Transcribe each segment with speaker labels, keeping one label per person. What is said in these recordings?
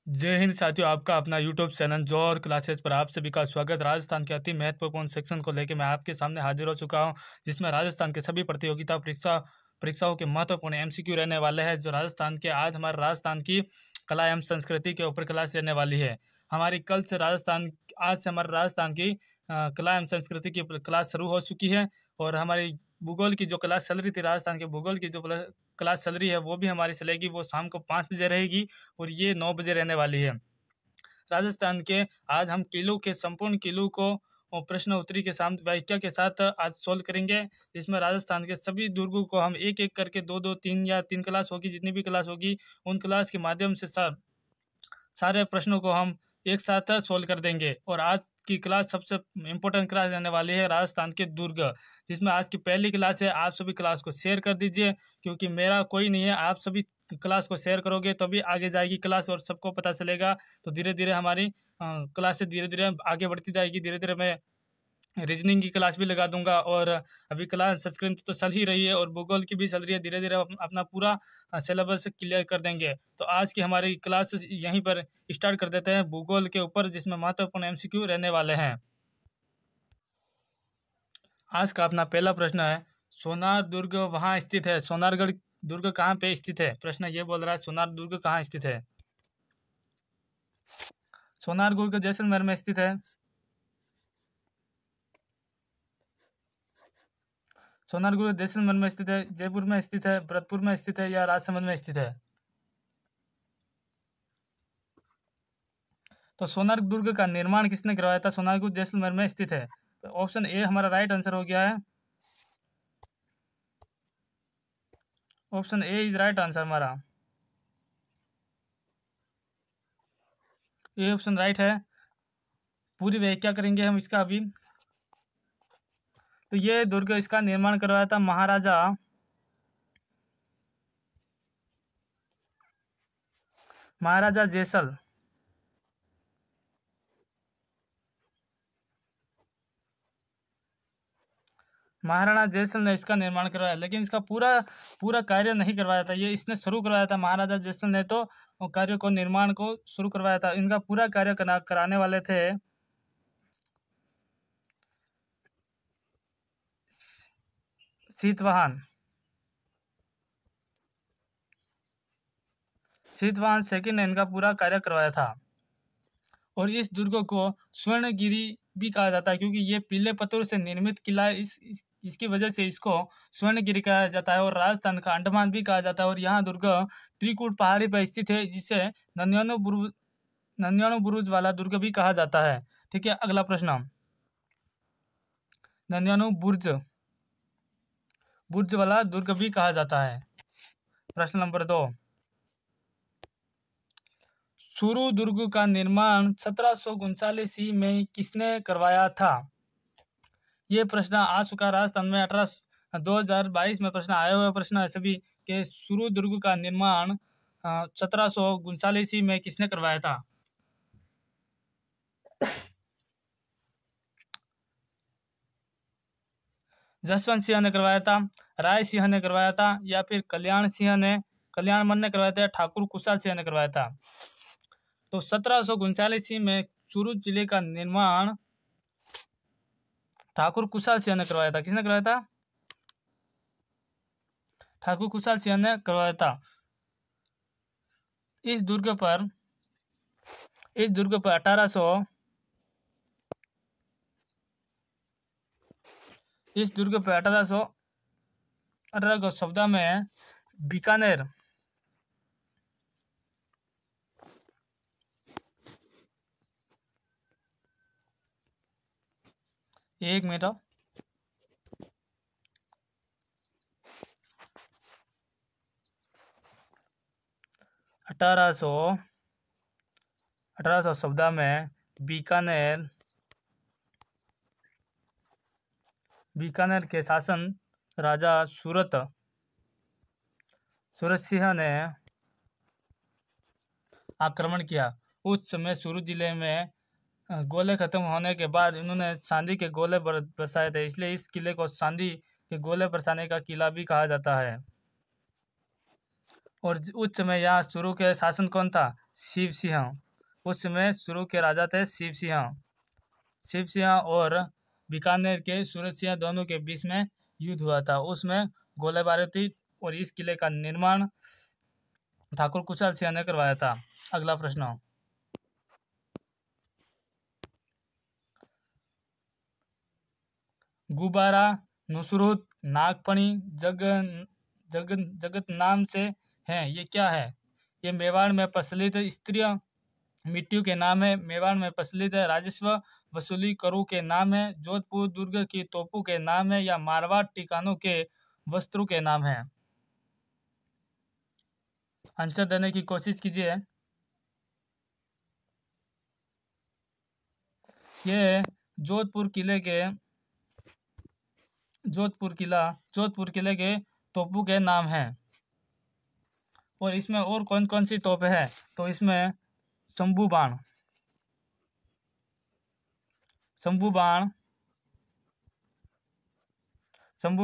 Speaker 1: जय हिंद साथियों, आपका अपना यूट्यूब चैनल जौहर क्लासेस पर आप सभी का स्वागत। राजस्थान के अति महत्वपूर्ण सेक्शन को लेकर मैं आपके सामने हाजिर हो चुका हूं, जिसमें राजस्थान के सभी प्रतियोगिता परीक्षाओं के महत्वपूर्ण एमसीक्यू रहने वाले हैं। जो राजस्थान के आज हमारे राजस्थान की कला एवं संस्कृति के ऊपर क्लास रहने वाली है। हमारी कल से आज से हमारे राजस्थान की कला एवं संस्कृति की क्लास शुरू हो चुकी है और हमारी भूगोल की जो क्लास चल रही थी, राजस्थान के भूगोल की जो क्लास चल रही है वो भी हमारी चलेगी। वो शाम को 5 बजे रहेगी और ये 9 बजे रहने वाली है। राजस्थान के आज हम किलो के संपूर्ण किलो को प्रश्न उत्तरी के साथ व्याख्या के साथ आज सोल्व करेंगे, जिसमें राजस्थान के सभी दुर्गों को हम एक एक करके दो दो तीन या तीन क्लास होगी, जितनी भी क्लास होगी उन क्लास के माध्यम से सारे प्रश्नों को हम एक साथ सोल्व कर देंगे। और आज की क्लास सबसे इम्पोर्टेंट क्लास रहने वाली है राजस्थान के दुर्ग, जिसमें आज की पहली क्लास है। आप सभी क्लास को शेयर कर दीजिए, क्योंकि मेरा कोई नहीं है, आप सभी क्लास को शेयर करोगे तभी आगे जाएगी क्लास और सबको पता चलेगा। तो धीरे धीरे हमारी क्लास से धीरे धीरे आगे बढ़ती जाएगी। धीरे धीरे मैं रीजनिंग की क्लास भी लगा दूंगा और अभी क्लास संस्कृत तो चल ही रही है और भूगोल की भी चल रही है। धीरे धीरे अपना पूरा सिलेबस क्लियर कर देंगे। तो आज की हमारी क्लास यहीं पर स्टार्ट कर देते हैं भूगोल के ऊपर, जिसमें महत्वपूर्ण एमसीक्यू रहने वाले हैं। आज का अपना पहला प्रश्न है, सोनार दुर्ग वहाँ स्थित है। सोनारगढ़ दुर्ग कहाँ पे स्थित है? प्रश्न ये बोल रहा है सोनार दुर्ग कहाँ स्थित है। सोनार दुर्ग जैसलमेर में स्थित है। सोनारगढ़ जैसलमेर में स्थित है, जयपुर में स्थित है, भरतपुर में स्थित है या राजसमंद में स्थित है? तो सोनार दुर्ग का निर्माण किसने करवाया था? सोनारगढ़ जैसलमेर में स्थित है। तो ऑप्शन ए हमारा राइट आंसर हो गया है। Option A is right answer हमारा। ये ऑप्शन राइट है। पूरी व्याख्या करेंगे हम इसका अभी। तो ये दुर्ग इसका निर्माण करवाया था महाराजा जैसल। महाराणा जैसल ने इसका निर्माण करवाया, लेकिन इसका पूरा कार्य नहीं करवाया था। ये इसने शुरू करवाया था, महाराजा जैसल ने तो कार्य को निर्माण को शुरू करवाया था। इनका पूरा कार्य कराने वाले थे शीतवाहन सेकंड ने इनका पूरा कार्य करवाया था। और इस दुर्ग को स्वर्णगिरी भी कहा जाता है, क्योंकि ये पीले पत्थर से निर्मित किला है। इसकी वजह से इसको स्वर्णगिरी कहा जाता है। और राजस्थान का अंडमान भी कहा जाता है। और यहाँ दुर्ग त्रिकूट पहाड़ी पर स्थित है, जिसे नन्यानो बुरुज वाला दुर्ग भी कहा जाता है। ठीक है, अगला प्रश्न, नन्यानो बुर्ज वाला दुर्ग भी कहा जाता है। प्रश्न नंबर 2, चूरू दुर्ग का निर्माण 1739 में किसने करवाया था? ये प्रश्न आ चुका राजस्थान में 2022 में प्रश्न आए हुए प्रश्न है सभी के। चूरू दुर्ग का निर्माण 1739 में किसने करवाया था? जसवंत सिंह ने करवाया था, राय सिंह ने करवाया था या फिर कल्याणमल ने करवाया था, ठाकुर कुशाल सिंह ने करवाया था? तो 1739 में चूरू जिले का निर्माण ठाकुर कुशाल सिंह ने करवाया था। किसने करवाया था? ठाकुर कुशाल सिंह ने करवाया था। इस दुर्ग पर 1818 को सौदा में बीकानेर एक मिनट 1800 सौदा में बीकानेर के शासन राजा सूरत सिंह ने आक्रमण किया। उस समय चूरू जिले में गोले खत्म होने के बाद इन्होंने चांदी के गोले बरसाए थे, इसलिए इस किले को चांदी के गोले बरसाने का किला भी कहा जाता है। और उस समय यहाँ शुरू के शासन कौन था? शिव सिंह। उस समय शुरू के राजा थे शिव सिंह। शिव सिंह और बीकानेर के सूरज सिंह दोनों के बीच में युद्ध हुआ था। उसमें गोलीबारी थी और इस किले का निर्माण ठाकुर कुशल सिंह ने करवाया था। अगला प्रश्न, गुब्बारा, नुसरत, नागफणी, जगत नाम से हैं, ये क्या है? ये मेवाड़ में प्रचलित स्त्रीय मिट्टियों के नाम है। मेवाड़ में प्रचलित राजस्व वसूली करों के नाम है। जोधपुर दुर्ग की तोपों के नाम है, या मारवाड़ ठिकानों के वस्त्रों के नाम है? आंसर देने की कोशिश कीजिए। ये जोधपुर किले के तोपों के नाम हैं। और इसमें और कौन कौन सी तोप है? तो इसमें शंभू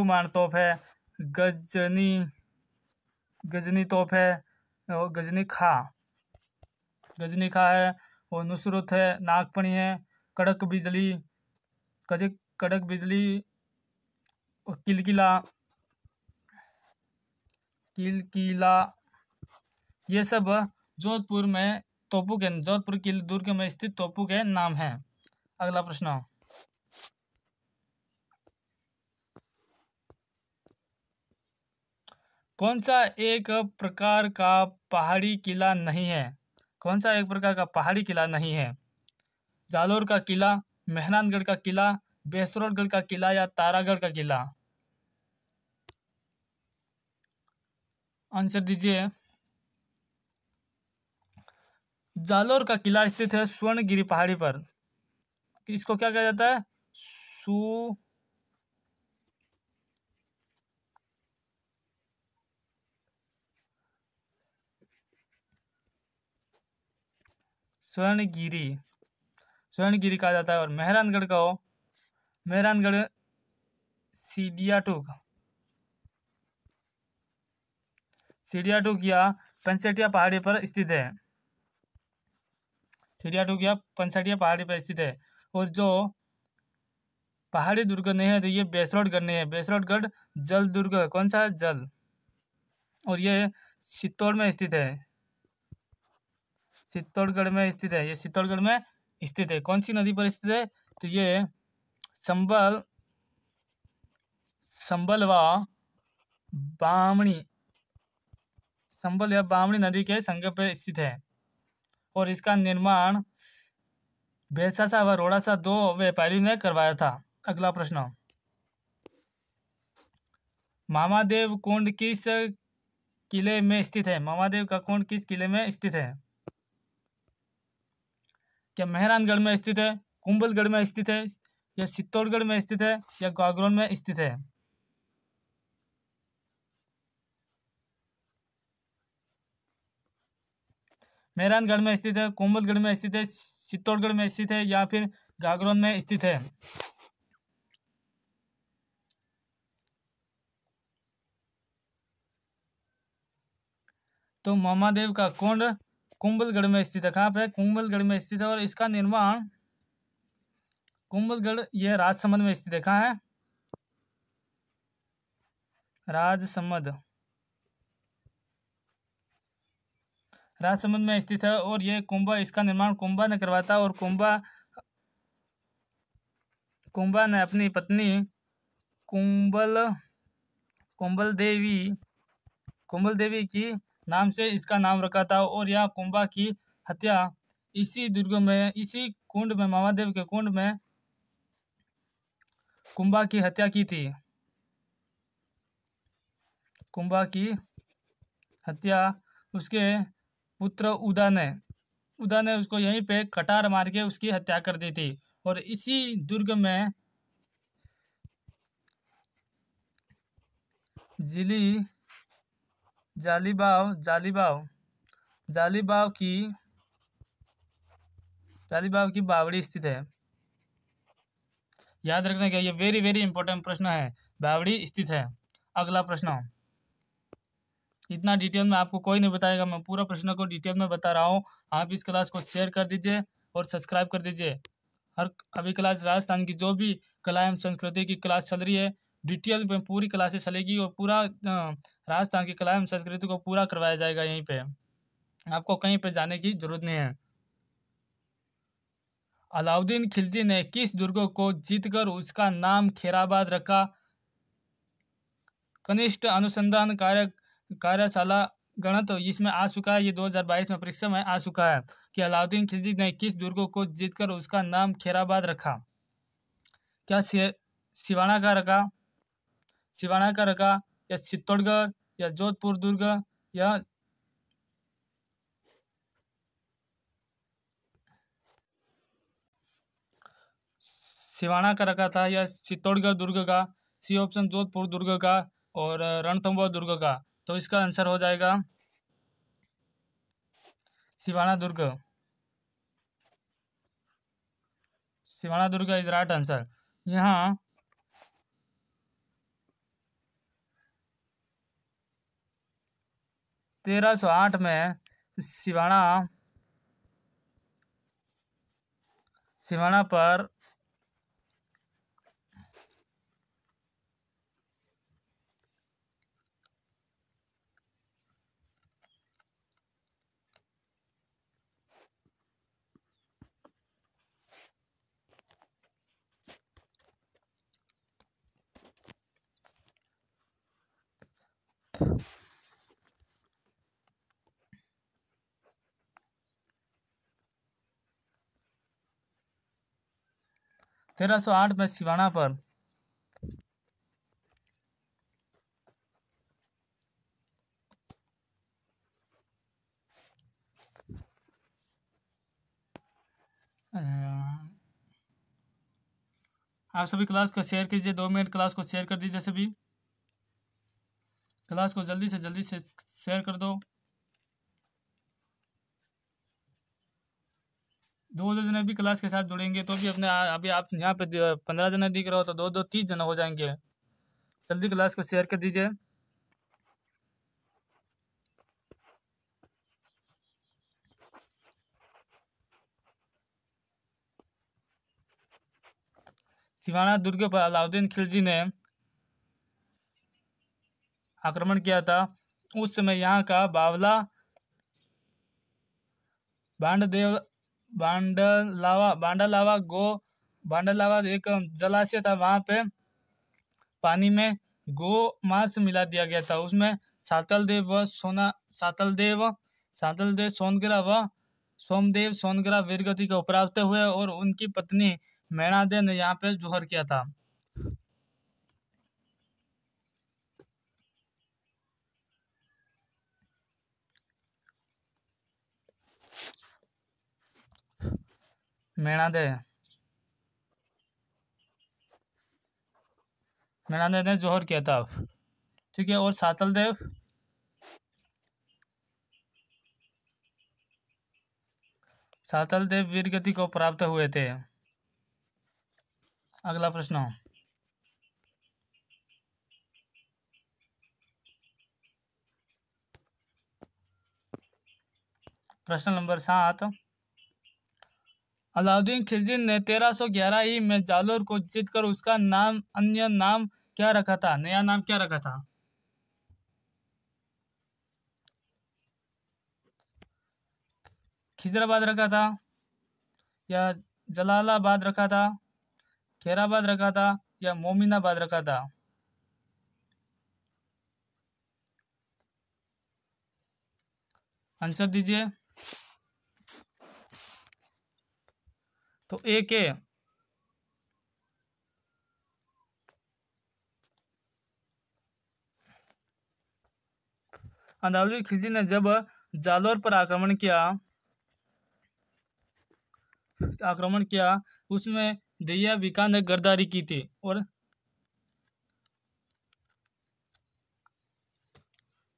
Speaker 1: बाण तोप है, गजनी तोप है, और गजनी खा है, और नुसरत है, नागफणी है, कड़क बिजली और किलकिला, ये सब जोधपुर किले दुर्ग में स्थित तोपों के नाम हैं। अगला प्रश्न, कौन सा एक प्रकार का पहाड़ी किला नहीं है? कौन सा एक प्रकार का पहाड़ी किला नहीं है? जालोर का किला, मेहरानगढ़ का किला, बेसरोडगढ़ का किला, या तारागढ़ का किला? आंसर दीजिए। जालोर का किला स्थित है स्वर्णगिरी पहाड़ी पर। इसको क्या कहा जाता है? स्वर्णगिरी कहा जाता है। और मेहरानगढ़ सीडियाटूक या पंचेटिया पहाड़ी पर स्थित है। और जो पहाड़ी दुर्ग नहीं है तो ये बेसरोडगढ़ नहीं है। बेसरोडगढ़ जल दुर्ग, कौन सा? जल। और ये चित्तौड़ में स्थित है। चित्तौड़गढ़ में स्थित है। कौन सी नदी पर स्थित है? तो ये संबल या बामणी नदी के संगम पर स्थित है। और इसका निर्माण बेसासा व रोड़ासा दो व्यापारियों ने करवाया था। अगला प्रश्न, मामादेव कुंड किस किले में स्थित है? मामादेव का कुंड किस किले में स्थित है? क्या मेहरानगढ़ में स्थित है, कुंभलगढ़ में स्थित है, या चित्तौड़गढ़ में स्थित है, या गागरोन में स्थित है? मेहरानगढ़ में स्थित है, कुंभलगढ़ में स्थित है, चित्तौड़गढ़ में स्थित है, या फिर गागरोन में स्थित है? तो मामादेव का कुंड कुंभलगढ़ में स्थित है। कहाँ पे? कुंभलगढ़ में स्थित है। और इसका निर्माण कुंभलगढ़ यह राजसमंद में स्थित है। कहाँ है? राजसमंद में स्थित है। और ये इसका निर्माण कुंभा ने करवाया था। और कुंभा ने अपनी पत्नी कुंभल देवी की नाम से इसका नाम रखा था। और यह कुंभा की हत्या इसी कुंड में, मामादेव के कुंड में कुंभा की हत्या की थी। कुंभा की हत्या उसके पुत्र उदा ने उसको यहीं पे कटार मार के उसकी हत्या कर दी थी। और इसी दुर्ग में जालीबाव की बावड़ी स्थित है। याद रखने का, ये वेरी वेरी इंपॉर्टेंट प्रश्न है। बावड़ी स्थित है। अगला प्रश्न, इतना डिटेल में आपको कोई नहीं बताएगा, मैं पूरा प्रश्न को डिटेल में बता रहा हूँ। आप इस क्लास को शेयर कर दीजिए और सब्सक्राइब कर दीजिए। हर अभी क्लास राजस्थान की जो भी कला एवं संस्कृति की क्लास चल रही है, डिटेल में पूरी क्लासेस चलेगी और पूरा राजस्थान की कला एवं संस्कृति को पूरा करवाया जाएगा। यहीं पे आपको कहीं पे जाने की जरूरत नहीं है। अलाउद्दीन खिलजी ने किस दुर्ग को जीतकर उसका नाम खैराबाद रखा? कनिष्ठ अनुसंधान कार्यशाला गणित इसमें आ चुका है, ये 2022 में परीक्षा में आ चुका है कि अलाउद्दीन खिलजी ने किस दुर्ग को जीतकर उसका नाम खैराबाद रखा? क्या सिवाना का रखा, सिवाना का रखा, या चित्तौड़गढ़, या जोधपुर दुर्ग, या सिवाना का रखा था, या चित्तौड़गढ़ दुर्ग का? सी ऑप्शन जोधपुर दुर्ग का और रणथंभौर दुर्ग का। तो इसका आंसर हो जाएगा सिवाना दुर्ग। सिवाना दुर्ग इज राइट आंसर। यहाँ 1308 में सिवाना पर 1308 में सिवाना पर आप सभी क्लास को शेयर कीजिए, 2 मिनट क्लास को शेयर कर दीजिए। सभी क्लास को जल्दी से शेयर कर दो। 2 जने भी क्लास के साथ जुड़ेंगे तो भी अपने अभी आप यहाँ पे 15 जने दिख रहे हो तो 2 30 जने हो जाएंगे। जल्दी क्लास को शेयर कर दीजिए। सिवाना दुर्ग पर अलाउद्दीन खिलजी ने आक्रमण किया था। उस समय यहाँ का बांडदेव बांडलावा एक जलाशय था, वहां पे पानी में गो मांस मिला दिया गया था। उसमें सातलदेव सोनग्रा व सोमदेव सोनग्रा वीरगति को प्राप्त हुए और उनकी पत्नी मैणादे ने यहाँ पे जोहर किया था। मैणादे ने जोहर किया था, ठीक है। और सातलदेव वीरगति को प्राप्त हुए थे। अगला प्रश्न, प्रश्न नंबर 7। अलाउद्दीन खिलजी ने 1311 में जालोर को जीतकर उसका अन्य नाम क्या रखा था? नया नाम क्या रखा था? खिजराबाद रखा था, या जलालाबाद रखा था, खैराबाद रखा था, या मोमिनाबाद रखा था? आंसर दीजिए। तो एक है अलाउद्दीन खिलजी ने जब जालोर पर आक्रमण किया उसमें दहिया बीकान ने गद्दारी की थी। और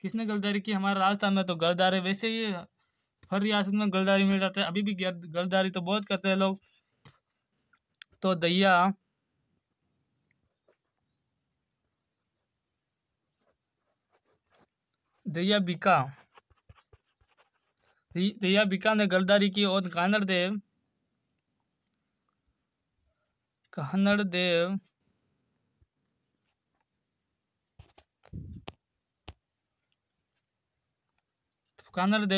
Speaker 1: किसने गद्दारी की? हमारे राजस्थान में तो गद्दारी वैसे ही हर रियासत में गद्दारी मिल जाता है, अभी भी गद्दारी तो बहुत करते हैं लोग। तो दहिया दैया बीका ने गद्दारी की और कानड़ देव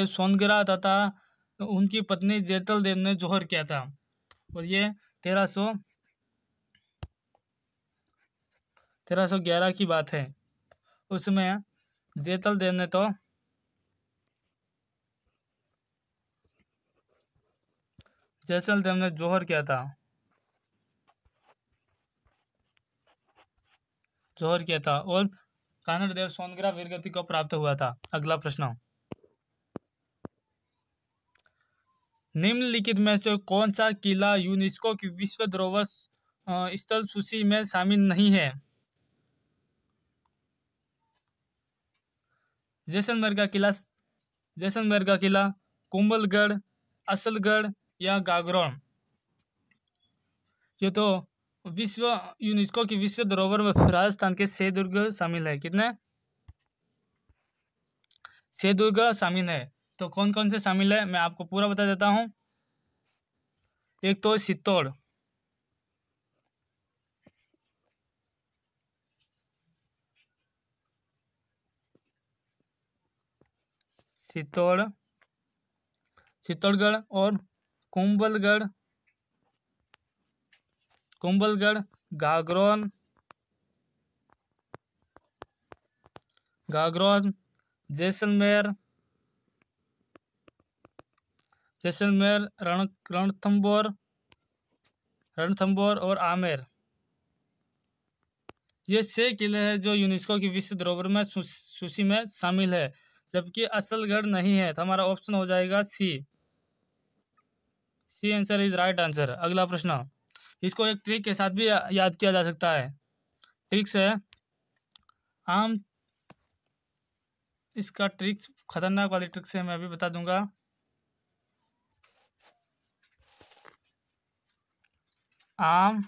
Speaker 1: सोनगिरा तथा उनकी पत्नी जैतल देव ने जोहर किया था। और ये 1311 की बात है। उसमें जैतल देव ने जोहर किया था। और कानड़ देव सोनगिरा वीरगति को प्राप्त हुआ था। अगला प्रश्न, निम्नलिखित में से कौन सा किला यूनेस्को की विश्व धरोहर स्थल सूची में शामिल नहीं है? जैसलमेर का किला, कुंभलगढ़, असलगढ़ या गागरोन। ये तो यूनेस्को की विश्व धरोहर में राजस्थान के 6 दुर्ग शामिल है। कितने? 6 दुर्ग शामिल है। तो कौन कौन से शामिल है मैं आपको पूरा बता देता हूँ। एक तो चित्तौड़गढ़, और कुंभलगढ़, गागरोन, जैसलमेर, रणथंबोर और आमेर। ये 6 किले हैं जो यूनेस्को की विश्व धरोहर में सूची में शामिल है, जबकि असलगढ़ नहीं है। तो हमारा ऑप्शन हो जाएगा C answer is right answer. अगला प्रश्न, इसको एक ट्रिक के साथ भी याद किया जा सकता है। ट्रिक्स है इसका ट्रिक्स खतरनाक वाली ट्रिक्स है, मैं अभी बता दूंगा। आम,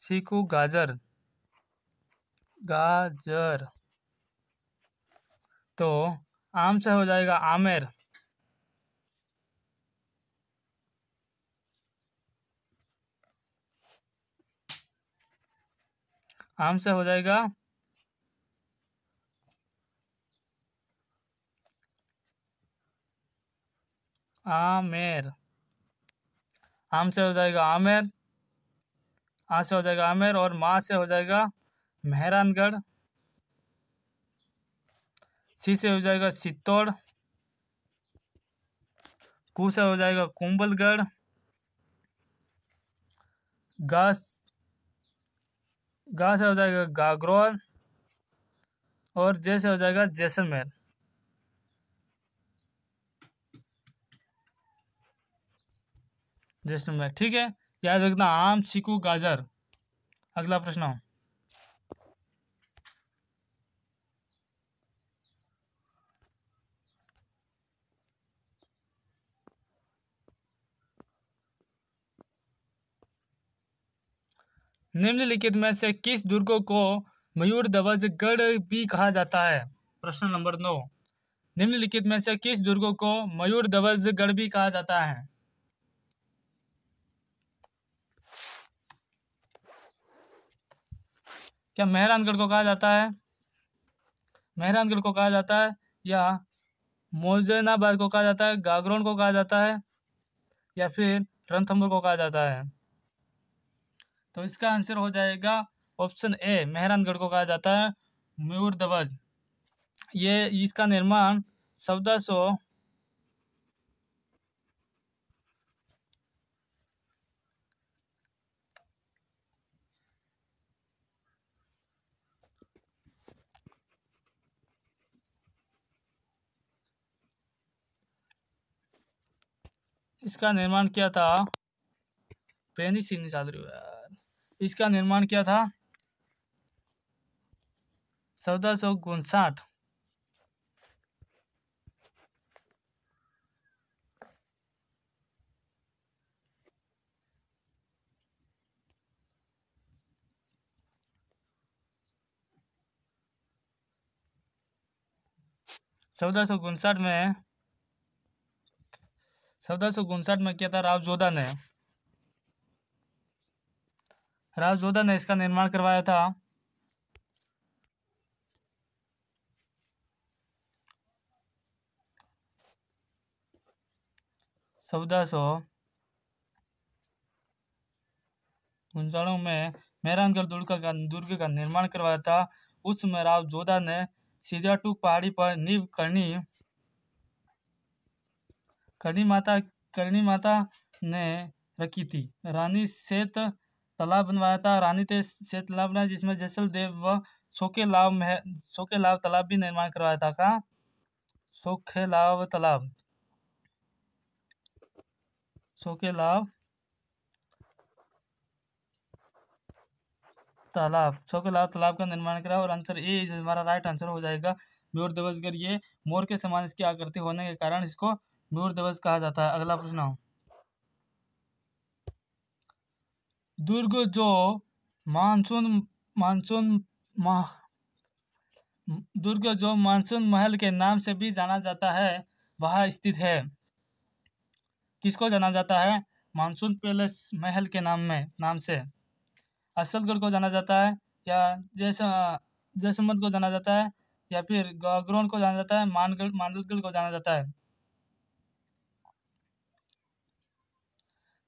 Speaker 1: सीकू, गाजर। तो आम से हो जाएगा आमेर, आम से हो जाएगा आमेर, आम से हो जाएगा आमेर, आ से हो जाएगा आमेर, और माँ से हो जाएगा मेहरानगढ़, सी से हो जाएगा चित्तौड़, कू से हो जाएगा कुंभलगढ़, गा से हो जाएगा गागरोन, और जे से हो जाएगा जैसलमेर। ठीक है, याद रखना आम, चीकू, गाजर। अगला प्रश्न, निम्नलिखित में से किस दुर्ग को मयूर ध्वज गढ़ भी कहा जाता है? प्रश्न नंबर 9, निम्नलिखित में से किस दुर्ग को मयूर ध्वज गढ़ भी कहा जाता है? क्या मेहरानगढ़ को कहा जाता है? मेहरानगढ़ को कहा जाता है, या मोजेनाबाद को कहा जाता है, गागरोन को कहा जाता है, या फिर रणथंभौर को कहा जाता है? तो इसका आंसर हो जाएगा ऑप्शन ए, मेहरानगढ़ को कहा जाता है मयूर ध्वज। ये इसका निर्माण 1400 इसका निर्माण किया था, पेनी सीनी चादरी यार, इसका निर्माण किया था 1459 1459 में 1459 में क्या था, राव जोधा ने इसका निर्माण करवाया था। चौदह सौ उनचास में मेहरानगढ़ दुर्ग का निर्माण करवाया था। उसमें राव जोधा ने सिरियाटूक पहाड़ी पर नींव करणी माता ने रखी थी। रानी सेत तालाब बनवाया था। जिसमें जैसल देव व सोकेलाव तालाब भी निर्माण करवाया था। का सोकेलाव तालाब का निर्माण करा। और आंसर ए हमारा राइट आंसर हो जाएगा। मयूर ध्वज ये मोर के समान इसकी आकृति होने के कारण इसको मयूर ध्वज कहा जाता है। अगला प्रश्न, दुर्ग जो मानसून महल के नाम से भी जाना जाता है वह स्थित है। किसको जाना जाता है? मानसून पैलेस महल के नाम से असलगढ़ को जाना जाता है, या जैसलमेर को जाना जाता है, या फिर गागरोन को जाना जाता है, मांडलगढ़ को जाना जाता है।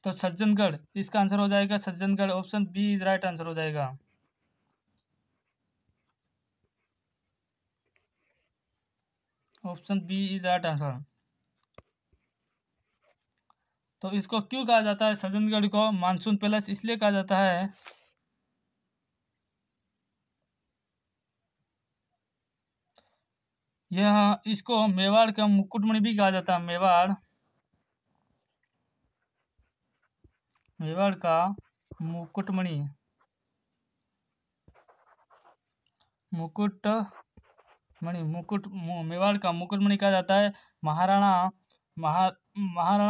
Speaker 1: तो सज्जनगढ़ इसका आंसर हो जाएगा। Sajjangarh option B right answer हो जाएगा। Option B is right answer. तो इसको क्यों कहा जाता है सज्जनगढ़ को मानसून पैलेस? इसलिए कहा जाता है इसको मेवाड़ का मुकुटमणि भी कहा जाता है। मेवाड़ का मुकुटमणि मेवाड़ का मुकुटमणि कहा जाता है। महाराणा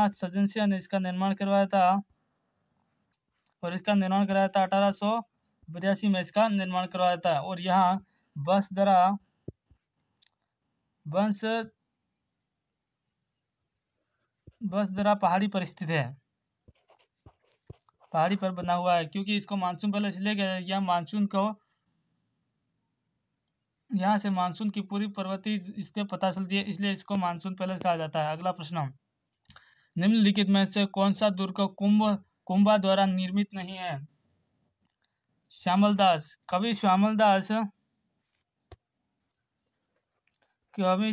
Speaker 1: सज्जन सिंह ने इसका निर्माण करवाया था। और इसका निर्माण कराया था 1882 में इसका निर्माण करवाया था। और यहाँ बसदरा पहाड़ी पर स्थित है। पहाड़ी पर बना हुआ है, क्योंकि इसको मानसून पैलेस इसलिए गया, यहाँ से मानसून की पूरी प्रवृत्ति इसके पता चलती है, इसलिए इसको मानसून पैलेस कहा जाता है। अगला प्रश्न, निम्नलिखित में से कौन सा दुर्ग कुंभा द्वारा निर्मित नहीं है? कवि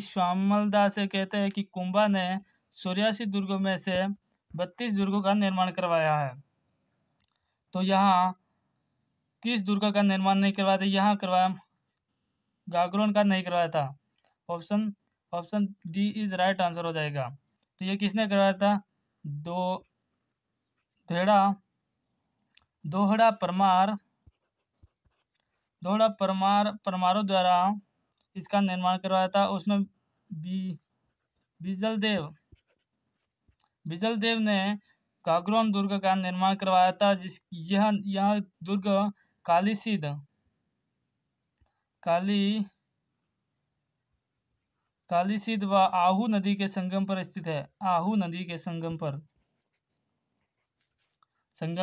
Speaker 1: श्यामल दास कहते हैं कि कुंभा ने 84 दुर्गों में से 32 दुर्गों का निर्माण करवाया है। तो यहाँ 30 दुर्गों का निर्माण नहीं करवाया था, यहाँ करवाया, गागरोन का नहीं करवाया था। Option D is right answer हो जाएगा। तो ये किसने करवाया था? दोहड़ा परमारों द्वारा इसका निर्माण करवाया था। उसमें बिजल देव ने गागरोन दुर्ग का निर्माण करवाया था। यह दुर्ग कालीसिद व आहू नदी के संगम पर स्थित है। आहू नदी के संगम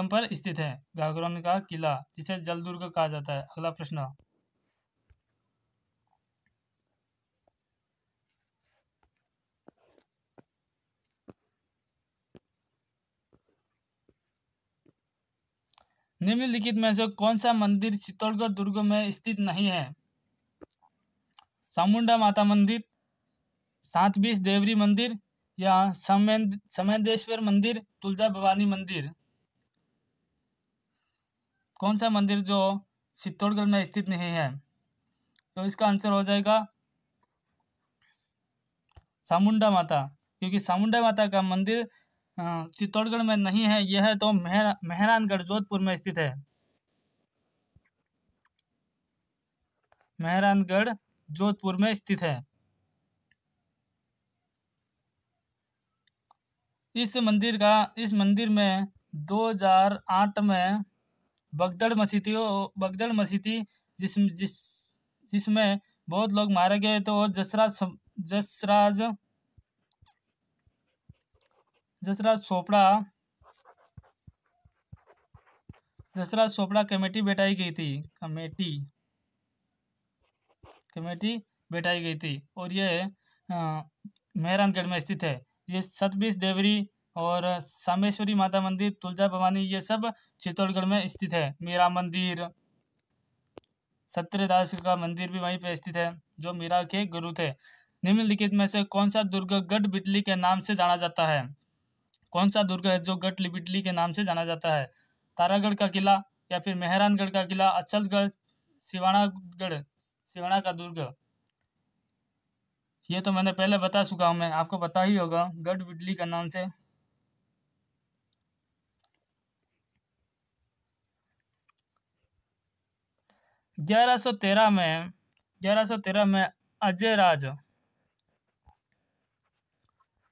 Speaker 1: पर स्थित है गागरोन का किला, जिसे जल दुर्ग कहा जाता है। अगला प्रश्न, निम्नलिखित में से कौन सा मंदिर चित्तौड़गढ़ दुर्ग में स्थित नहीं है? चामुंडा माता मंदिर, 720 देवरी मंदिर, या समेंदेश्वर मंदिर, तुलजा भवानी मंदिर। कौन सा मंदिर जो चित्तौड़गढ़ में स्थित नहीं है? तो इसका आंसर हो जाएगा चामुंडा माता, क्योंकि चामुंडा माता का मंदिर चित्तौड़गढ़ में नहीं है। यह तो मेहरानगढ़ जोधपुर में स्थित है। मेहरानगढ़ जोधपुर में स्थित है। इस मंदिर में 2008 में बगदड़ मसीती जिसमें बहुत लोग मारे गए। तो जसराज जसराज चोपड़ा कमेटी बैठाई गई थी। कमेटी बैठाई गई थी और ये मेहरानगढ़ में स्थित है। ये सतबीज देवरी और सामेश्वरी माता मंदिर, तुलजा भवानी, ये सब चित्तौड़गढ़ में स्थित है। मीरा मंदिर, सत्यदास का मंदिर भी वहीं पे स्थित है, जो मीरा के गुरु थे। निम्नलिखित में से कौन सा दुर्ग गढ़ बिटली के नाम से जाना जाता है? कौन सा दुर्ग है जो गढ़ बिटली के नाम से जाना जाता है? तारागढ़ का किला, या फिर मेहरानगढ़ का किला, अचलगढ़, सिवाना का दुर्ग। ये तो मैंने पहले बता चुका हूं, मैं आपको पता ही होगा, गढ़ बिटली का नाम से। ग्यारह सौ तेरह में अजय राज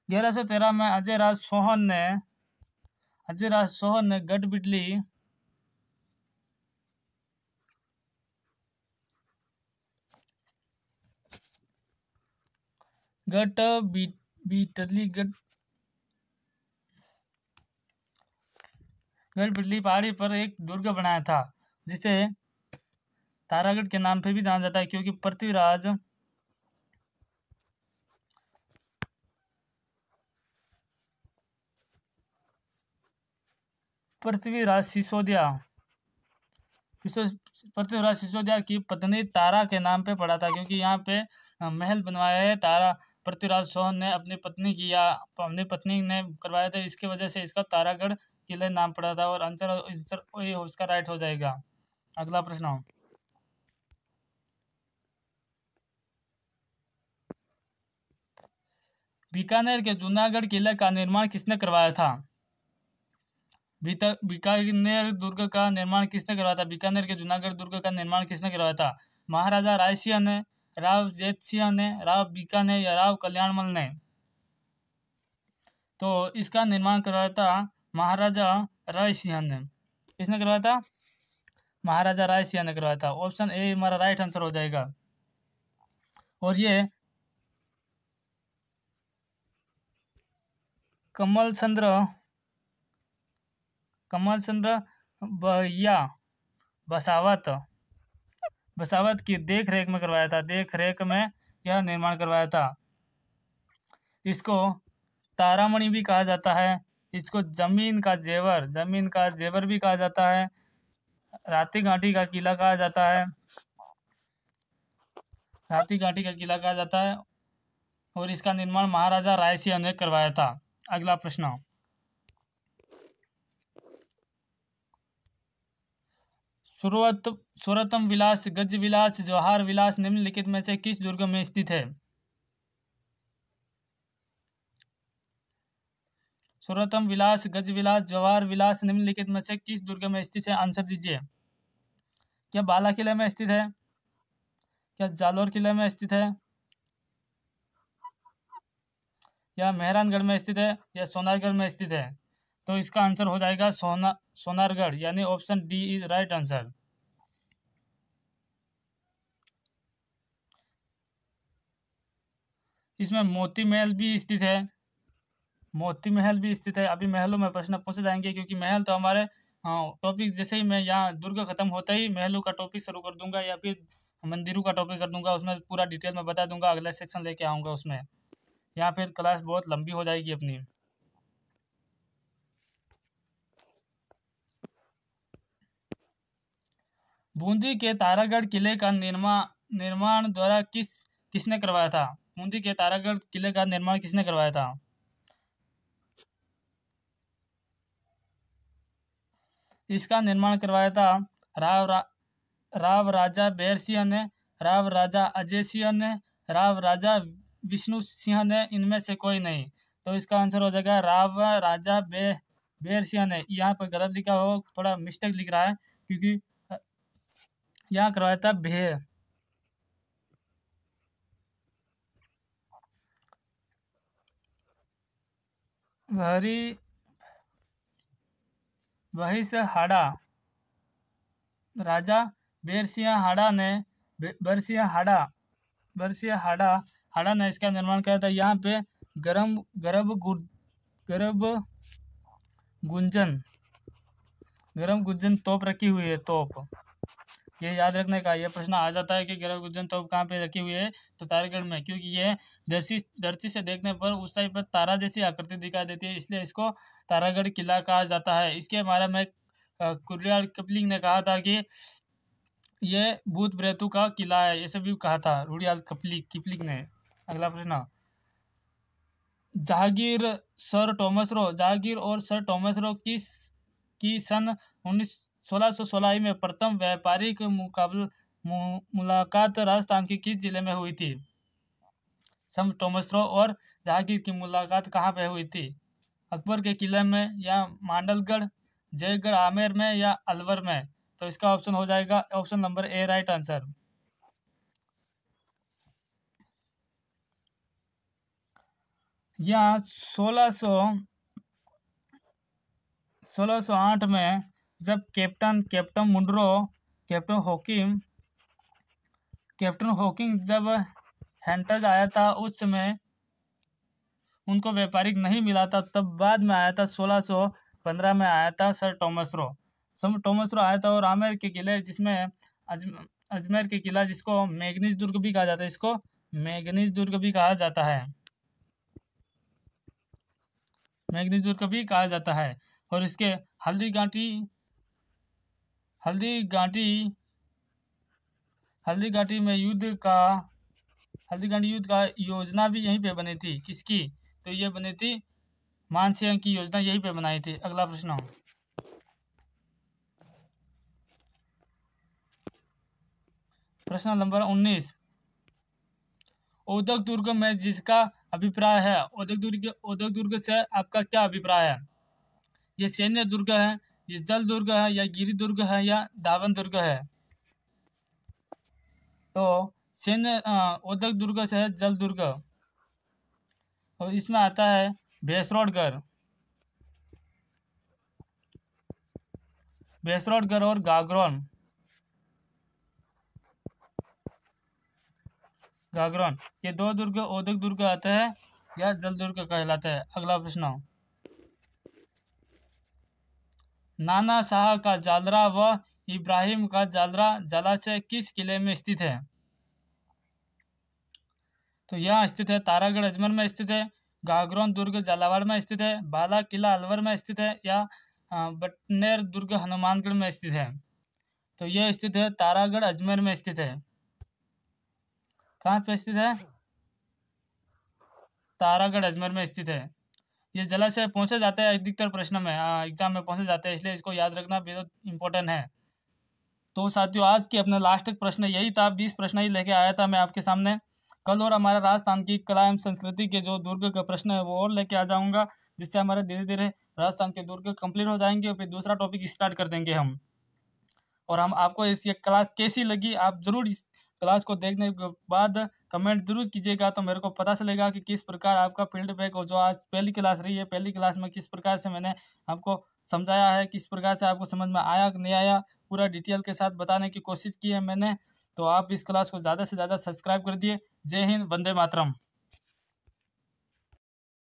Speaker 1: 1113 में अजय राज सोहन ने गढ़ बिटली पहाड़ी पर एक दुर्ग बनाया था, जिसे तारागढ़ के नाम पे भी जाना जाता है, क्योंकि पृथ्वीराज सिसोदिया की पत्नी तारा के नाम पे पड़ा था, क्योंकि यहाँ पे महल बनवाया है तारा पृथ्वीराज चौहान ने अपनी पत्नी ने करवाया था। इसके वजह से इसका तारागढ़ किले नाम पड़ा था, और आंसर उसका राइट हो जाएगा। अगला प्रश्न, बीकानेर के जूनागढ़ किले का निर्माण किसने करवाया था? बीकानेर दुर्ग का निर्माण किसने करवाया था? बीकानेर के जूनागढ़ दुर्ग का निर्माण किसने करवाया था? महाराजा राय सिंह ने, राव जेत सिंह ने, राव बीकानेर या राव कल्याणमल ने? तो इसका निर्माण करवाया था महाराजा राय सिंह ने। किसने करवाया था? महाराजा राय सिंह ने करवाया था। ऑप्शन ए हमारा राइट आंसर हो जाएगा। और ये कमल चंद्र भैया बसावत की देख रेख में करवाया था। यह निर्माण करवाया था। इसको तारामणि भी कहा जाता है, इसको जमीन का जेवर भी कहा जाता है, राती घाटी का किला कहा जाता है, और इसका निर्माण महाराजा राय सिंह ने करवाया था। अगला प्रश्न, सर्वोत्तम विलास, गज विलास, जवाहर विलास निम्नलिखित में से किस दुर्ग में स्थित है? सर्वोत्तम विलास, गज विलास, जवाहर विलास निम्नलिखित में से किस दुर्ग में स्थित है? आंसर दीजिए। क्या बाला किले में स्थित है? क्या जालोर किले में स्थित है? या मेहरानगढ़ में स्थित है? या सोनारगढ़ में स्थित है? तो इसका आंसर हो जाएगा सोनारगढ़, यानी option D is right answer. इसमें मोती महल भी स्थित है। अभी महलों में प्रश्न पूछे जाएंगे, क्योंकि महल तो हमारे टॉपिक जैसे ही मैं यहाँ दुर्ग खत्म होते ही महलों का टॉपिक शुरू कर दूंगा, या फिर मंदिरों का टॉपिक कर दूंगा, उसमें पूरा डिटेल में बता दूंगा, अगला सेक्शन लेके आऊँगा उसमें। यहाँ फिर क्लास बहुत लंबी हो जाएगी अपनी। बूंदी के तारागढ़ किले का निर्माण द्वारा किसने करवाया था? बूंदी के तारागढ़ किले का निर्माण किसने करवाया था? इसका निर्माण करवाया था राव राजा बेर सिंह ने, राव राजा अजय सिंह ने, राव राजा विष्णु सिंह ने, इनमें से कोई नहीं। तो इसका आंसर हो जाएगा राव राजा बेर सिंह ने। यहाँ पर गलत लिखा हो, थोड़ा मिस्टेक लिख रहा है, क्योंकि यहाँ करवाया था वही से हाड़ा, राजा बरसिंह हाड़ा हाड़ा ने इसका निर्माण किया था। यहाँ पे गर्भ गुंजन तोप रखी हुई है। तोप ये याद रखने का, ये प्रश्न आ जाता है कि गर्भ गुंजन तोप कहाँ पे रखी हुई है, तो तारागढ़ में, क्योंकि ये धरती से देखने पर उस टाइप पर तारा जैसी आकृति दिखाई देती है, इसलिए इसको तारागढ़ किला कहा जाता है। इसके बारे में रुडयार्ड किपलिंग ने कहा था कि ये भूत प्रेतों का किला है, ऐसे भी कहा था रुडयार्ड किपलिंग ने। अगला प्रश्न, जहांगीर और सर टॉमस रो की सन 1616 में प्रथम व्यापारिक मुलाकात राजस्थान के किस जिले में हुई थी? सर टॉमस रो और जहांगीर की मुलाकात कहाँ पे हुई थी? अकबर के किले में, या मांडलगढ़, जयगढ़ आमेर में, या अलवर में? तो इसका ऑप्शन हो जाएगा option number A, right answer. यहाँ 1608 में जब कैप्टन मुंड्रो, कैप्टन हॉकिंग जब हैंटज आया था, उस समय उनको व्यापारिक नहीं मिला था, तब बाद में आया था 1615 में आया था सर टॉमस रो आया था। और आमेर के किले, जिसमें अजमेर के किला, जिसको मैग्नीज दुर्ग भी कहा जाता है, इसको मैग्नीज दुर्ग भी कहा जाता है, मैग्नीज दुर्ग भी कहा जाता है। और इसके हल्दी घाटी में युद्ध का योजना भी यहीं पे बनी थी। किसकी? तो ये बनी थी मानसिंह की योजना, यहीं पे बनाई थी। अगला प्रश्न, प्रश्न नंबर 19, औदक दुर्ग में जिसका अभिप्राय है, औदक दुर्ग से आपका क्या अभिप्राय है? ये सैन्य दुर्ग है, ये जल दुर्ग है, या गिरी दुर्ग है, या दावन दुर्ग है? तो सैन्य औदक दुर्ग से है जल दुर्ग, और इसमें आता है भैंसरोडगढ़ और गागरोन। ये दो दुर्ग औदक दुर्ग आते हैं या जल दुर्ग कहलाते हैं। अगला प्रश्न, नाना शाह का जालरा व इब्राहिम का जालरा जलाशय किस किले में स्थित है? तो यह स्थित है तारागढ़ अजमेर में स्थित है, गागरोन दुर्ग झालावाड़ में स्थित है, बाला किला अलवर में स्थित है, या बटनेर दुर्ग हनुमानगढ़ में स्थित है? तो यह स्थित है तारागढ़ अजमेर में स्थित है। कहाँ पे स्थित है? तारागढ़ अजमेर में स्थित है। ये जलाशय पहुंचे जाते हैं अधिकतर प्रश्न में, एग्जाम में पहुंचे जाते हैं, इसलिए इसको याद रखना बेहद इंपॉर्टेंट है। तो साथियों, आज की अपना लास्ट प्रश्न यही था, 20 प्रश्न ही लेके आया था मैं आपके सामने। कल और हमारा राजस्थान की कला एवं संस्कृति के जो दुर्ग का प्रश्न है वो और लेके आ जाऊंगा, जिससे हमारे धीरे धीरे राजस्थान के दुर्ग कंप्लीट हो जाएंगे और फिर दूसरा टॉपिक स्टार्ट कर देंगे हम। और हम आपको इस ये क्लास कैसी लगी, आप जरूर इस क्लास को देखने के बाद कमेंट जरूर कीजिएगा, तो मेरे को पता चलेगा कि किस प्रकार आपका फीडबैक, और जो आज पहली क्लास रही है, पहली क्लास में किस प्रकार से मैंने आपको समझाया है, किस प्रकार से आपको समझ में आया कि नहीं आया, पूरा डिटेल के साथ बताने की कोशिश की है मैंने। तो आप इस क्लास को ज़्यादा से ज़्यादा सब्सक्राइब कर दिए। जय हिंद, वंदे मातरम।